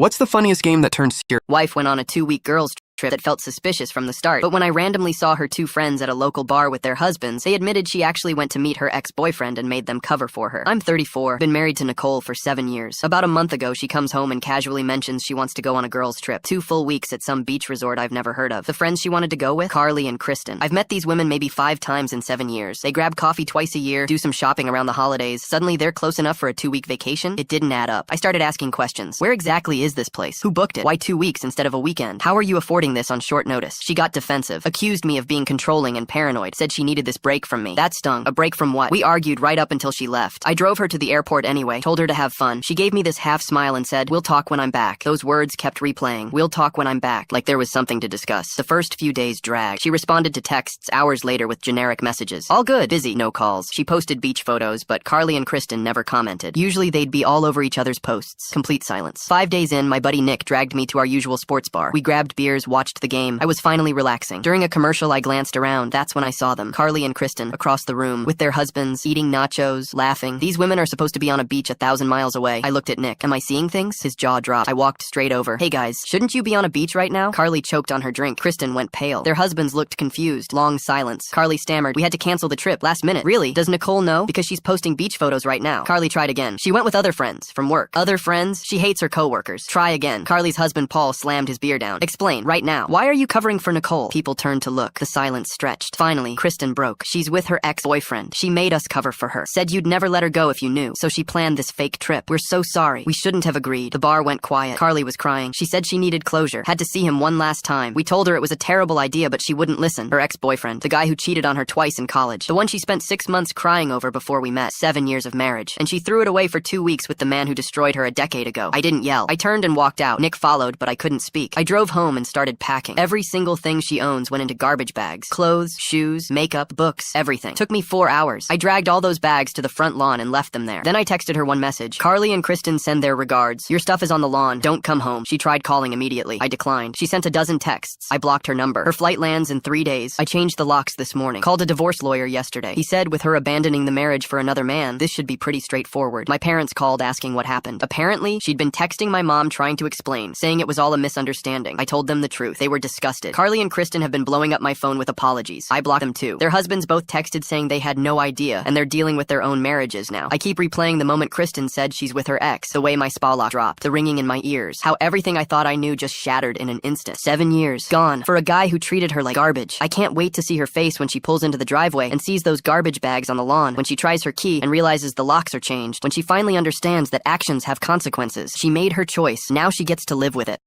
What's the funniest game that turned serious? Wife went on a 2-week girls' trip that felt suspicious from the start, but when I randomly saw her 2 friends at a local bar with their husbands, they admitted she actually went to meet her ex-boyfriend and made them cover for her. I'm 34, been married to Nicole for 7 years. About a month ago, she comes home and casually mentions she wants to go on a girls' trip. 2 full weeks at some beach resort I've never heard of. The friends she wanted to go with? Carly and Kristen. I've met these women maybe 5 times in 7 years. They grab coffee twice a year, do some shopping around the holidays. Suddenly, they're close enough for a 2-week vacation? It didn't add up. I started asking questions. Where exactly is this place? Who booked it? Why 2 weeks instead of a weekend? How are you affording this on short notice? She got defensive, accused me of being controlling and paranoid, said she needed this break from me. That stung. A break from what? We argued right up until she left. I drove her to the airport anyway, told her to have fun. She gave me this half smile and said, "We'll talk when I'm back." Those words kept replaying. "We'll talk when I'm back," like there was something to discuss. The first few days dragged. She responded to texts hours later with generic messages. "All good, busy, no calls." She posted beach photos, but Carly and Kristen never commented. Usually they'd be all over each other's posts. Complete silence. 5 days in, my buddy Nick dragged me to our usual sports bar. We grabbed beers, watched the game. I was finally relaxing. During a commercial, I glanced around. That's when I saw them. Carly and Kristen, across the room, with their husbands, eating nachos, laughing. These women are supposed to be on a beach 1,000 miles away. I looked at Nick. Am I seeing things? His jaw dropped. I walked straight over. "Hey guys, shouldn't you be on a beach right now?" Carly choked on her drink. Kristen went pale. Their husbands looked confused. Long silence. Carly stammered, "We had to cancel the trip last minute." "Really? Does Nicole know? Because she's posting beach photos right now." Carly tried again. "She went with other friends from work." "Other friends? She hates her coworkers." "Try again." Carly's husband Paul slammed his beer down. "Explain, right now. Why are you covering for Nicole?" People turned to look. The silence stretched. Finally, Kristen broke. "She's with her ex-boyfriend. She made us cover for her. Said you'd never let her go if you knew. So she planned this fake trip. We're so sorry. We shouldn't have agreed." The bar went quiet. Carly was crying. She said she needed closure. Had to see him one last time. We told her it was a terrible idea, but she wouldn't listen. Her ex-boyfriend, the guy who cheated on her twice in college. The one she spent 6 months crying over before we met. 7 years of marriage. And she threw it away for 2 weeks with the man who destroyed her a decade ago. I didn't yell. I turned and walked out. Nick followed, but I couldn't speak. I drove home and started packing. Every single thing she owns went into garbage bags. Clothes, shoes, makeup, books, everything. Took me 4 hours. I dragged all those bags to the front lawn and left them there. Then I texted her one message. "Carly and Kristen send their regards. Your stuff is on the lawn. Don't come home." She tried calling immediately. I declined. She sent a dozen texts. I blocked her number. Her flight lands in 3 days. I changed the locks this morning. Called a divorce lawyer yesterday. He said with her abandoning the marriage for another man, this should be pretty straightforward. My parents called asking what happened. Apparently, she'd been texting my mom trying to explain, saying it was all a misunderstanding. I told them the truth. They were disgusted. Carly and Kristen have been blowing up my phone with apologies. I blocked them too. Their husbands both texted saying they had no idea, and they're dealing with their own marriages now. I keep replaying the moment Kristen said she's with her ex, the way my spa lock dropped, the ringing in my ears, how everything I thought I knew just shattered in an instant. 7 years. Gone. For a guy who treated her like garbage. I can't wait to see her face when she pulls into the driveway and sees those garbage bags on the lawn, when she tries her key and realizes the locks are changed, when she finally understands that actions have consequences. She made her choice. Now she gets to live with it.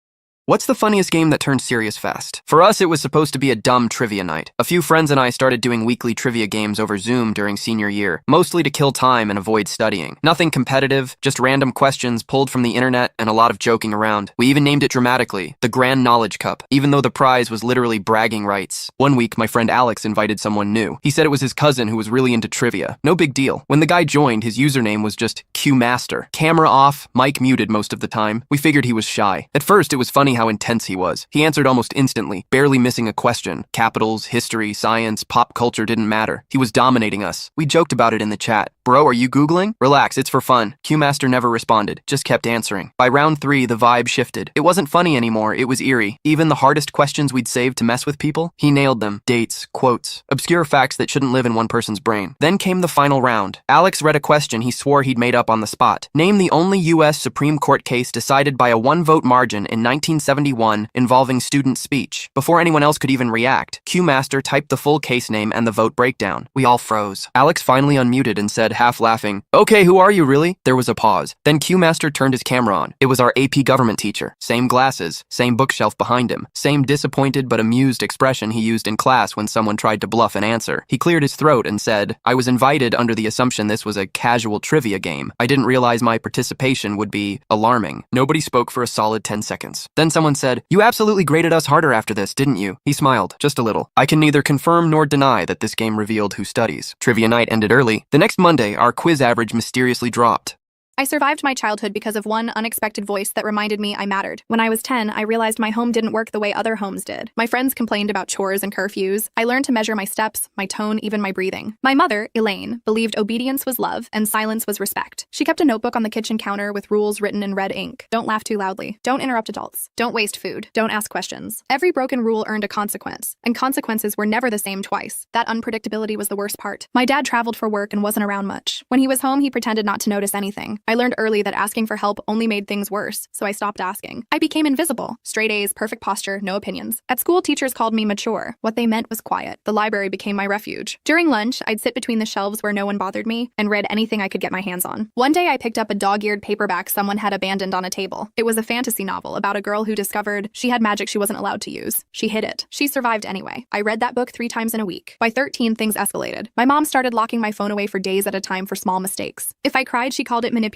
What's the funniest game that turned serious fast? For us, it was supposed to be a dumb trivia night. A few friends and I started doing weekly trivia games over Zoom during senior year, mostly to kill time and avoid studying. Nothing competitive, just random questions pulled from the internet and a lot of joking around. We even named it dramatically, the Grand Knowledge Cup, even though the prize was literally bragging rights. One week, my friend Alex invited someone new. He said it was his cousin who was really into trivia. No big deal. When the guy joined, his username was just QMaster. Camera off, mic muted most of the time. We figured he was shy. At first, it was funny how intense he was. He answered almost instantly, barely missing a question. Capitals, history, science, pop culture didn't matter. He was dominating us. We joked about it in the chat. "Bro, are you Googling?" "Relax, it's for fun." QMaster never responded, just kept answering. By round 3, the vibe shifted. It wasn't funny anymore, it was eerie. Even the hardest questions we'd saved to mess with people, he nailed them. Dates, quotes, obscure facts that shouldn't live in one person's brain. Then came the final round. Alex read a question he swore he'd made up on the spot. Name the only U.S. Supreme Court case decided by a 1-vote margin in 1971 involving student speech. Before anyone else could even react, QMaster typed the full case name and the vote breakdown. We all froze. Alex finally unmuted and said, half laughing, "Okay, who are you really?" There was a pause. Then QMaster turned his camera on. It was our AP government teacher. Same glasses, same bookshelf behind him, same disappointed but amused expression he used in class when someone tried to bluff an answer. He cleared his throat and said, "I was invited under the assumption this was a casual trivia game. I didn't realize my participation would be alarming." Nobody spoke for a solid 10 seconds. Then someone said, "You absolutely graded us harder after this, didn't you?" He smiled, just a little. I can neither confirm nor deny that this game revealed who studies. Trivia night ended early. The next Monday, our quiz average mysteriously dropped. I survived my childhood because of one unexpected voice that reminded me I mattered. When I was 10, I realized my home didn't work the way other homes did. My friends complained about chores and curfews. I learned to measure my steps, my tone, even my breathing. My mother, Elaine, believed obedience was love and silence was respect. She kept a notebook on the kitchen counter with rules written in red ink. Don't laugh too loudly. Don't interrupt adults. Don't waste food. Don't ask questions. Every broken rule earned a consequence, and consequences were never the same twice. That unpredictability was the worst part. My dad traveled for work and wasn't around much. When he was home, he pretended not to notice anything. I learned early that asking for help only made things worse, so I stopped asking. I became invisible. Straight A's, perfect posture, no opinions. At school, teachers called me mature. What they meant was quiet. The library became my refuge. During lunch, I'd sit between the shelves where no one bothered me and read anything I could get my hands on. One day, I picked up a dog-eared paperback someone had abandoned on a table. It was a fantasy novel about a girl who discovered she had magic she wasn't allowed to use. She hid it. She survived anyway. I read that book 3 times in a week. By 13, things escalated. My mom started locking my phone away for days at a time for small mistakes. If I cried, she called it manipulation.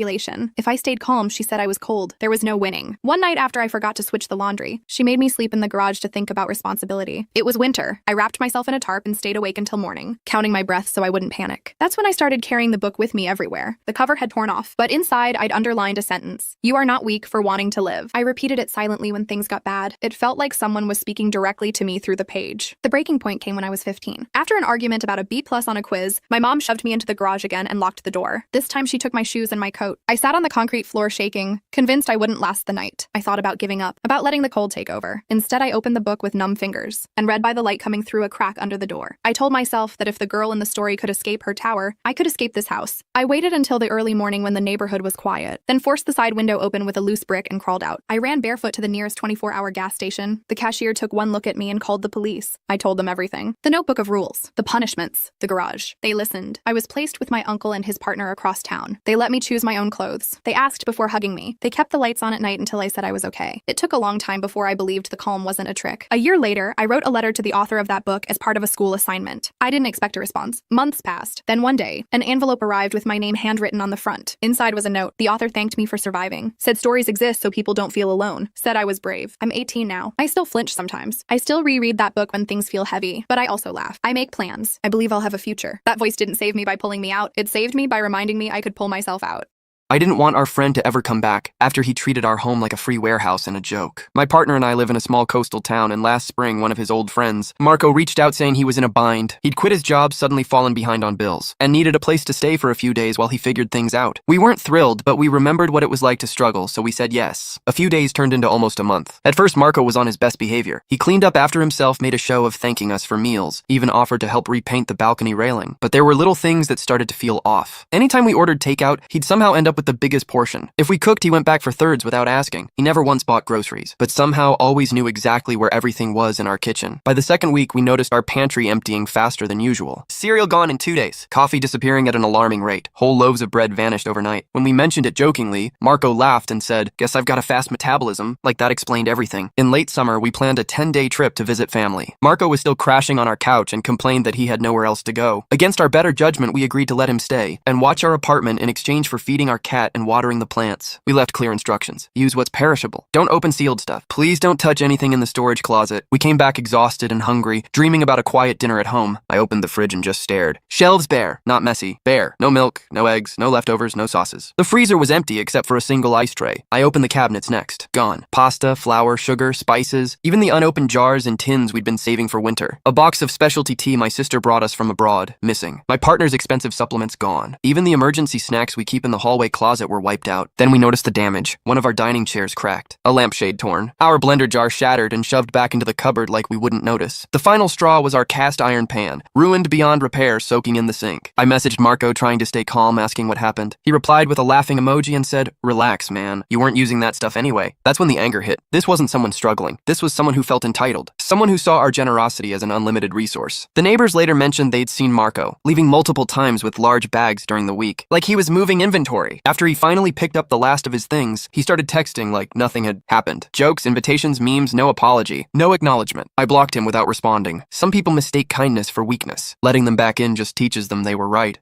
If I stayed calm, she said I was cold. There was no winning. One night after I forgot to switch the laundry, she made me sleep in the garage to think about responsibility. It was winter. I wrapped myself in a tarp and stayed awake until morning, counting my breath so I wouldn't panic. That's when I started carrying the book with me everywhere. The cover had torn off, but inside I'd underlined a sentence. "You are not weak for wanting to live." I repeated it silently when things got bad. It felt like someone was speaking directly to me through the page. The breaking point came when I was 15. After an argument about a B+ on a quiz, my mom shoved me into the garage again and locked the door. This time she took my shoes and my coat. I sat on the concrete floor shaking, convinced I wouldn't last the night. I thought about giving up, about letting the cold take over. Instead, I opened the book with numb fingers and read by the light coming through a crack under the door. I told myself that if the girl in the story could escape her tower, I could escape this house. I waited until the early morning when the neighborhood was quiet, then forced the side window open with a loose brick and crawled out. I ran barefoot to the nearest 24-hour gas station. The cashier took one look at me and called the police. I told them everything. The notebook of rules, the punishments, the garage. They listened. I was placed with my uncle and his partner across town. They let me choose my own clothes. They asked before hugging me. They kept the lights on at night until I said I was okay. It took a long time before I believed the calm wasn't a trick. A year later, I wrote a letter to the author of that book as part of a school assignment. I didn't expect a response. Months passed. Then one day, an envelope arrived with my name handwritten on the front. Inside was a note. The author thanked me for surviving. Said stories exist so people don't feel alone. Said I was brave. I'm 18 now. I still flinch sometimes. I still reread that book when things feel heavy, but I also laugh. I make plans. I believe I'll have a future. That voice didn't save me by pulling me out. It saved me by reminding me I could pull myself out. I didn't want our friend to ever come back after he treated our home like a free warehouse and a joke. My partner and I live in a small coastal town, and last spring, one of his old friends, Marco, reached out saying he was in a bind. He'd quit his job, suddenly fallen behind on bills, and needed a place to stay for a few days while he figured things out. We weren't thrilled, but we remembered what it was like to struggle, so we said yes. A few days turned into almost a month. At first, Marco was on his best behavior. He cleaned up after himself, made a show of thanking us for meals, even offered to help repaint the balcony railing. But there were little things that started to feel off. Anytime we ordered takeout, he'd somehow end up with the biggest portion. If we cooked, he went back for thirds without asking. He never once bought groceries, but somehow always knew exactly where everything was in our kitchen. By the second week, we noticed our pantry emptying faster than usual. Cereal gone in 2 days. Coffee disappearing at an alarming rate. Whole loaves of bread vanished overnight. When we mentioned it jokingly, Marco laughed and said, "Guess I've got a fast metabolism." Like that explained everything. In late summer, we planned a 10-day trip to visit family. Marco was still crashing on our couch and complained that he had nowhere else to go. Against our better judgment, we agreed to let him stay and watch our apartment in exchange for feeding our cat and watering the plants. We left clear instructions. Use what's perishable. Don't open sealed stuff. Please don't touch anything in the storage closet. We came back exhausted and hungry, dreaming about a quiet dinner at home. I opened the fridge and just stared. Shelves bare, not messy. Bare. No milk, no eggs, no leftovers, no sauces. The freezer was empty except for a single ice tray. I opened the cabinets next. Gone. Pasta, flour, sugar, spices, even the unopened jars and tins we'd been saving for winter. A box of specialty tea my sister brought us from abroad. Missing. My partner's expensive supplements gone. Even the emergency snacks we keep in the hallway closet were wiped out. Then we noticed the damage. One of our dining chairs cracked. A lampshade torn. Our blender jar shattered and shoved back into the cupboard like we wouldn't notice. The final straw was our cast iron pan, ruined beyond repair, soaking in the sink. I messaged Marco trying to stay calm, asking what happened. He replied with a laughing emoji and said, "Relax, man. You weren't using that stuff anyway." That's when the anger hit. This wasn't someone struggling. This was someone who felt entitled. Someone who saw our generosity as an unlimited resource. The neighbors later mentioned they'd seen Marco, leaving multiple times with large bags during the week. Like he was moving inventory. After he finally picked up the last of his things, he started texting like nothing had happened. Jokes, invitations, memes, no apology, no acknowledgement. I blocked him without responding. Some people mistake kindness for weakness. Letting them back in just teaches them they were right.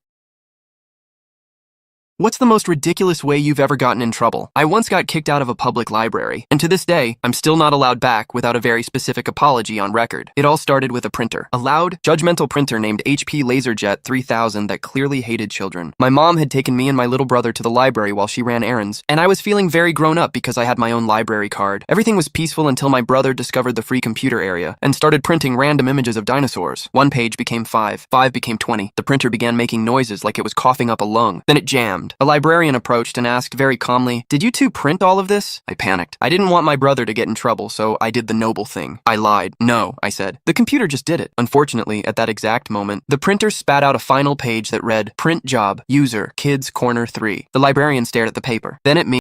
What's the most ridiculous way you've ever gotten in trouble? I once got kicked out of a public library, and to this day, I'm still not allowed back without a very specific apology on record. It all started with a printer. A loud, judgmental printer named HP LaserJet 3000 that clearly hated children. My mom had taken me and my little brother to the library while she ran errands, and I was feeling very grown up because I had my own library card. Everything was peaceful until my brother discovered the free computer area and started printing random images of dinosaurs. One page became 5, 5 became 20. The printer began making noises like it was coughing up a lung. Then it jammed. A librarian approached and asked very calmly, "Did you two print all of this?" I panicked. I didn't want my brother to get in trouble, so I did the noble thing. I lied. "No," I said. "The computer just did it." Unfortunately, at that exact moment, the printer spat out a final page that read, "Print job, user, kids corner 3." The librarian stared at the paper, then at me,